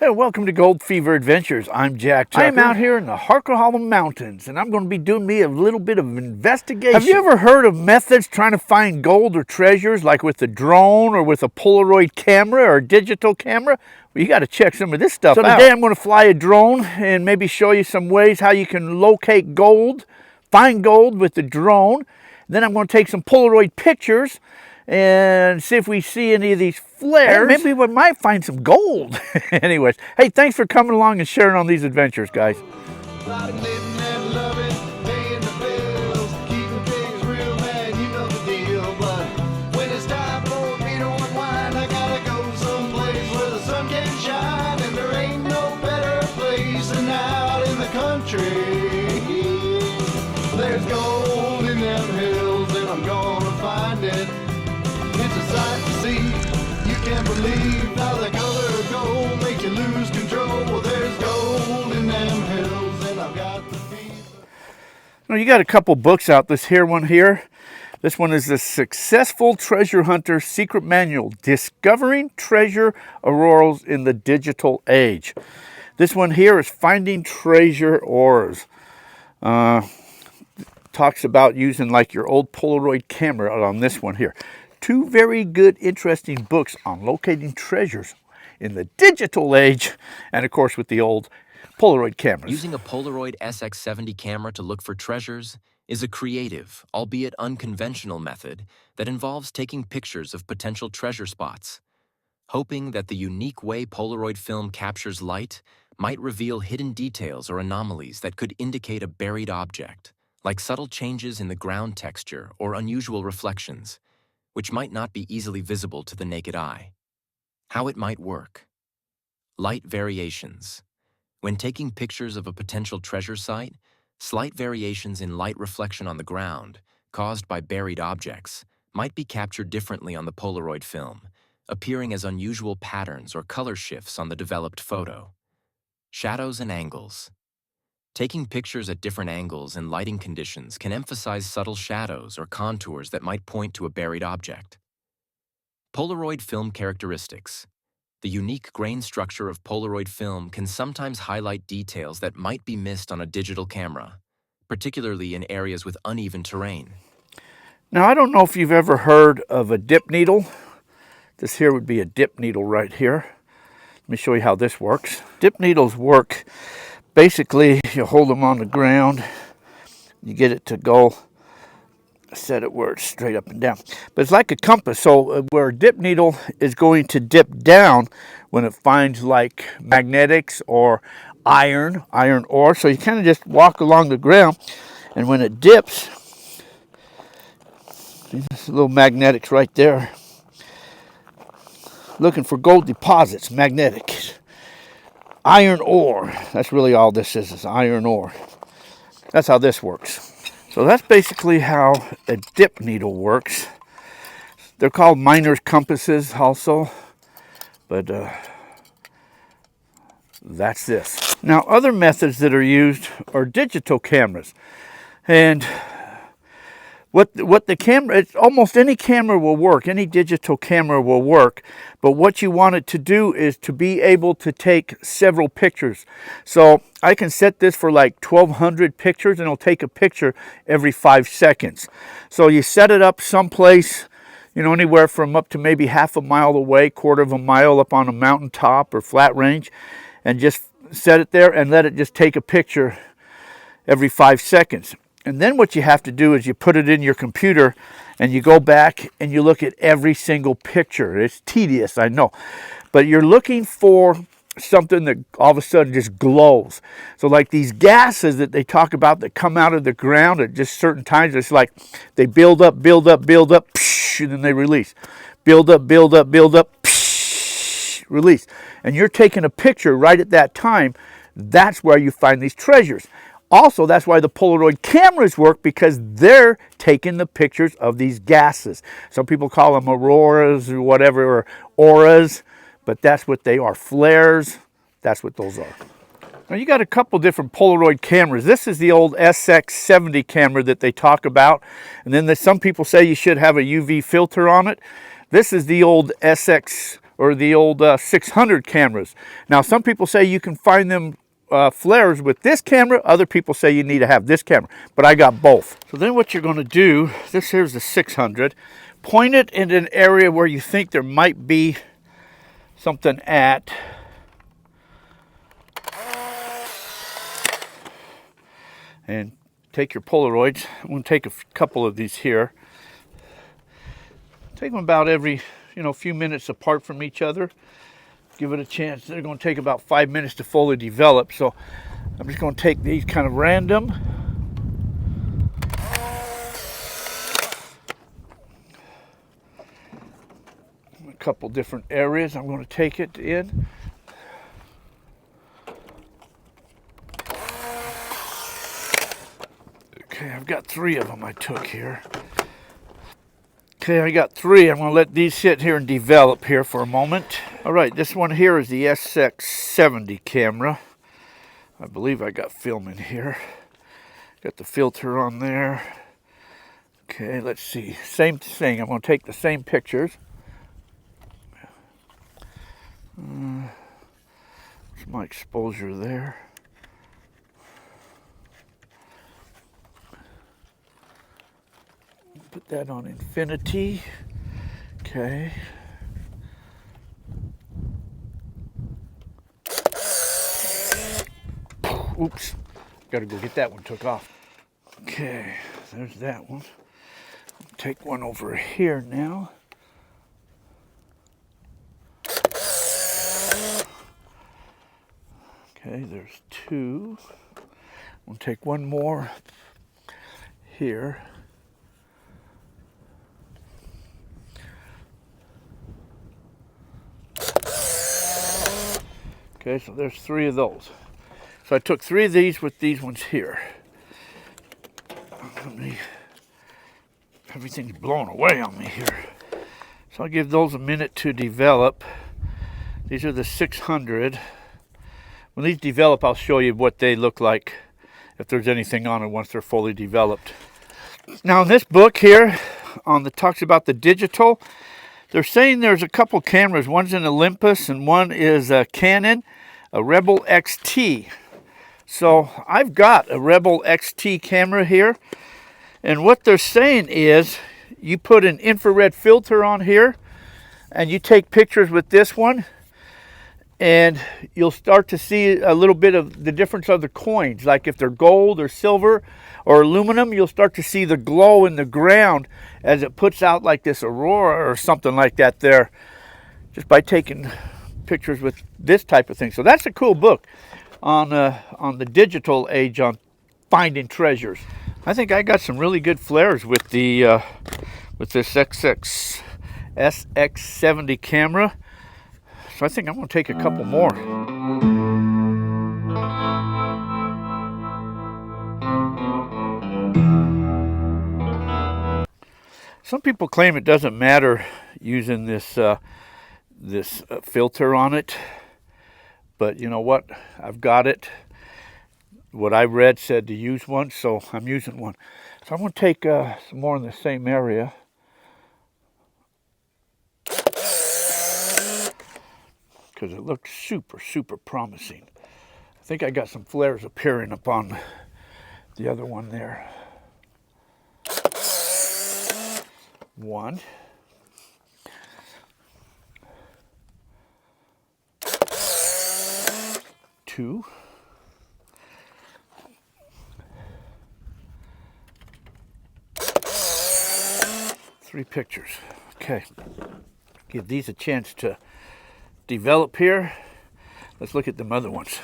Hey, welcome to Gold Fever Adventures. I'm Jack Tucker. I'm out here in the Harker Hollow Mountains, and I'm going to be doing me a little bit of investigation. Have you ever heard of methods trying to find gold or treasures, like with a drone or with a Polaroid camera or a digital camera? Well, you got to check some of this stuff out. So today I'm going to fly a drone and maybe show you some ways how you can locate gold, find gold with the drone. Then I'm going to take some Polaroid pictures and see if we see any of these flares. Hey, maybe we might find some gold. Anyways, hey, thanks for coming along and sharing on these adventures, guys. There's gold in them hills and I'm gonna find it. It's a sight to see. You can't believe how the color of gold makes you lose control. Well, there's gold in them hills and I've got the fever. Now, you got a couple books out. This one here. This one is The Successful Treasure Hunter Secret Manual, Discovering Treasure Auroras in the Digital Age. This one here is Finding Treasure Ores. Talks about using like your old Polaroid camera on this one here. Two very good, interesting books on locating treasures in the digital age, and of course with the old Polaroid cameras. Using a Polaroid SX70 camera to look for treasures is a creative, albeit unconventional method that involves taking pictures of potential treasure spots, hoping that the unique way Polaroid film captures light might reveal hidden details or anomalies that could indicate a buried object, like subtle changes in the ground texture or unusual reflections, which might not be easily visible to the naked eye. How it might work. Light variations. When taking pictures of a potential treasure site, slight variations in light reflection on the ground, caused by buried objects, might be captured differently on the Polaroid film, appearing as unusual patterns or color shifts on the developed photo. Shadows and angles. Taking pictures at different angles and lighting conditions can emphasize subtle shadows or contours that might point to a buried object. Polaroid film characteristics. The unique grain structure of Polaroid film can sometimes highlight details that might be missed on a digital camera, particularly in areas with uneven terrain. Now, I don't know if you've ever heard of a dip needle. This here would be a dip needle right here. Let me show you how this works. Dip needles work. Basically, you hold them on the ground, you get it to go, set it where it's straight up and down. But it's like a compass, so where a dip needle is going to dip down when it finds like magnetics or iron ore. So you kind of just walk along the ground, and when it dips, there's little magnetics right there. Looking for gold deposits, magnetic. Iron ore, that's really all this is iron ore. That's how this works. So that's basically how a dip needle works. They're called miner's compasses also, but that's this. Now, other methods that are used are digital cameras. And what the camera, it's almost any camera will work, any digital camera will work, but what you want it to do is to be able to take several pictures. So I can set this for like 1,200 pictures, and it'll take a picture every 5 seconds. So you set it up someplace, you know, anywhere from up to maybe half a mile away, quarter of a mile up on a mountaintop or flat range, and just set it there and let it just take a picture every 5 seconds. And then what you have to do is you put it in your computer and you go back and you look at every single picture. It's tedious, I know. But you're looking for something that all of a sudden just glows. So like these gases that they talk about that come out of the ground at just certain times, it's like they build up, psh, and then they release. Build up, psh, release. And you're taking a picture right at that time. That's where you find these treasures. Also, that's why the Polaroid cameras work, because they're taking the pictures of these gases. Some people call them auroras or whatever, or auras, but that's what they are. Flares, that's what those are. Now, you got a couple different Polaroid cameras. This is the old SX70 camera that they talk about. And then some people say you should have a UV filter on it. This is the old SX or the old 600 cameras. Now, some people say you can find them flares with this camera. Other people say you need to have this camera, but I got both. So then what you're going to do, this here's the 600. Point it in an area where you think there might be something at. And take your Polaroids. I'm going to take a couple of these here. Take them about every, few minutes apart from each other. Give it a chance. They're going to take about 5 minutes to fully develop. So I'm just going to take these kind of random. A couple different areas I'm going to take it in. Okay, I've got 3 of them I took here. Okay, I got 3. I'm going to let these sit here and develop here for a moment. All right, this one here is the SX70 camera. I believe I got film in here. Got the filter on there. Okay, let's see. Same thing. I'm going to take the same pictures. What's my exposure there? Put that on infinity. Okay. Oops. Gotta go get that one took off. Okay, there's that one. Take one over here now. Okay, there's 2. We'll take one more here. Okay, so there's 3 of those. So I took 3 of these with these ones here. Everything's blowing away on me here. So I'll give those a minute to develop. These are the 600. When these develop, I'll show you what they look like, if there's anything on it once they're fully developed. Now in this book here, talks about the digital, they're saying there's a couple cameras. One's an Olympus and one is a Canon, a Rebel XT. So I've got a Rebel XT camera here. And what they're saying is you put an infrared filter on here and you take pictures with this one and you'll start to see a little bit of the difference of the coins. Like if they're gold or silver or aluminum, you'll start to see the glow in the ground as it puts out like this aurora or something like that there, just by taking pictures with this type of thing. So that's a cool book on the digital age on finding treasures. I think I got some really good flares with the with this SX70 camera. So I think I'm going to take a couple more. Some people claim it doesn't matter using this filter on it, but you know what? I've got it. What I read said to use one, so I'm using one. So I'm going to take some more in the same area. Because it looks super, super promising. I think I got some flares appearing upon the other one there. 1. 2. 3 pictures. Okay, give these a chance to develop here. Let's look at the other ones.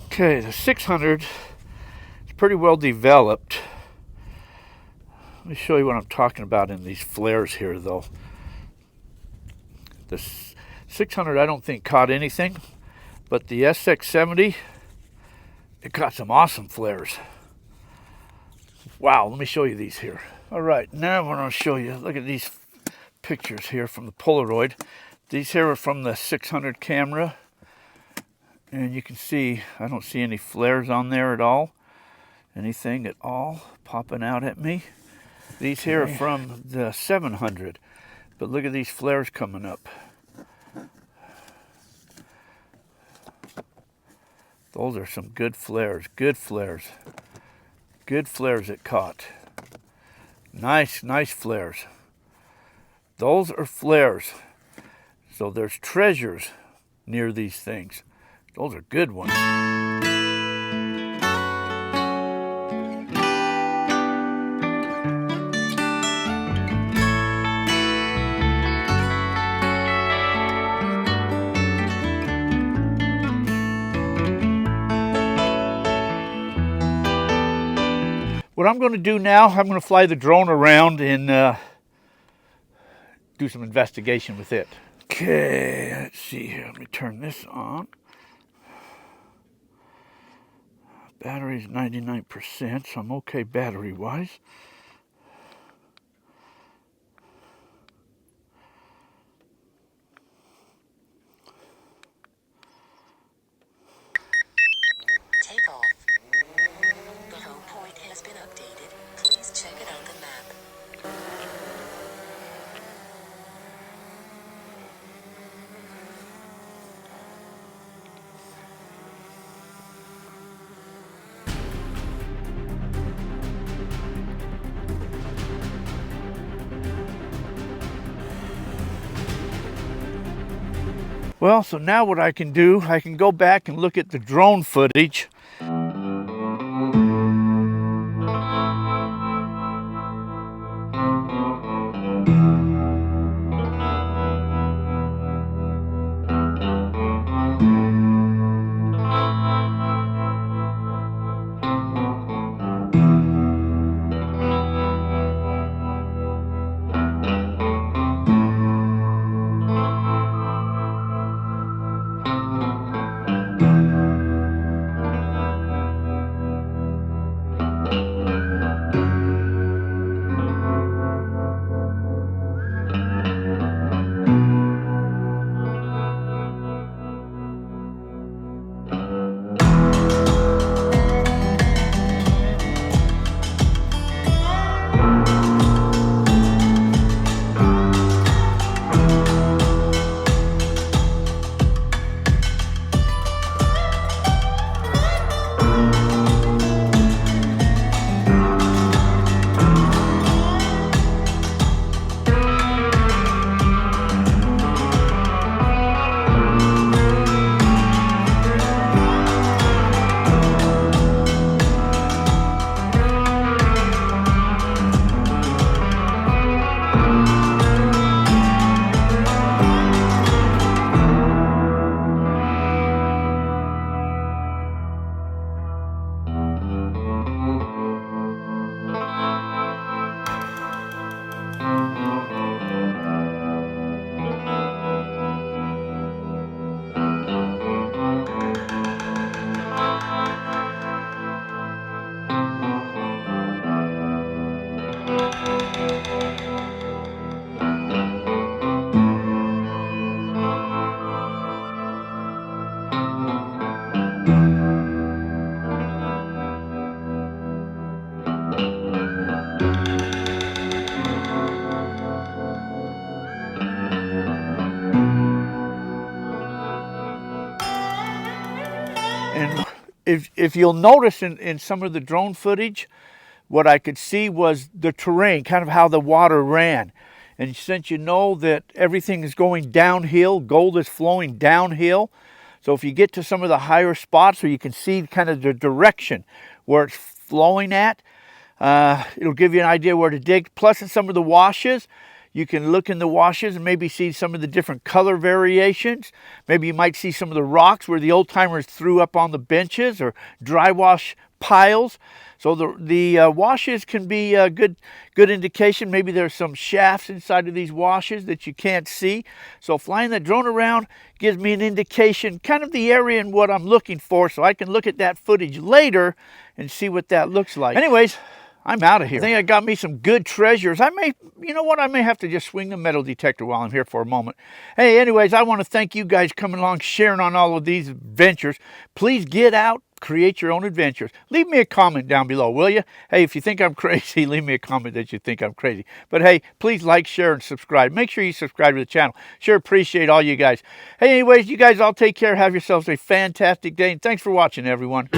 Okay, the 600 is pretty well developed. Let me show you what I'm talking about in these flares here though. The 600 I don't think caught anything, but the SX70, it caught some awesome flares. Wow, let me show you these here. All right, now I'm going to show you, look at these pictures here from the Polaroid. These here are from the 600 camera. And you can see, I don't see any flares on there at all. Anything at all popping out at me. These here are from the 700. But look at these flares coming up. Those are some good flares, good flares. Good flares it caught. Nice, nice flares. Those are flares. So there's treasures near these things. Those are good ones. What I'm going to do now, I'm going to fly the drone around and do some investigation with it. Okay, let's see here. Let me turn this on. Battery's 99%, so I'm okay battery-wise. Take off. The home point has been updated. Please check it on the map. Well, so now what I can do, I can go back and look at the drone footage. And if you'll notice in some of the drone footage, what I could see was the terrain, kind of how the water ran. And since you know that everything is going downhill, gold is flowing downhill. So if you get to some of the higher spots where you can see kind of the direction where it's flowing at, it'll give you an idea where to dig. Plus in some of the washes, you can look in the washes and maybe see some of the different color variations. Maybe you might see some of the rocks where the old timers threw up on the benches or dry wash piles. So the washes can be a good indication. Maybe there's some shafts inside of these washes that you can't see. So flying the drone around gives me an indication, kind of the area and what I'm looking for, so I can look at that footage later and see what that looks like. Anyways, I'm out of here. I think I got me some good treasures. You know what, I may have to just swing the metal detector while I'm here for a moment. Hey, anyways, I want to thank you guys coming along, sharing on all of these adventures. Please get out, create your own adventures. Leave me a comment down below, will you? Hey, if you think I'm crazy, leave me a comment that you think I'm crazy. But hey, please like, share, and subscribe. Make sure you subscribe to the channel. Sure appreciate all you guys. Hey, anyways, you guys all take care. Have yourselves a fantastic day. And thanks for watching, everyone.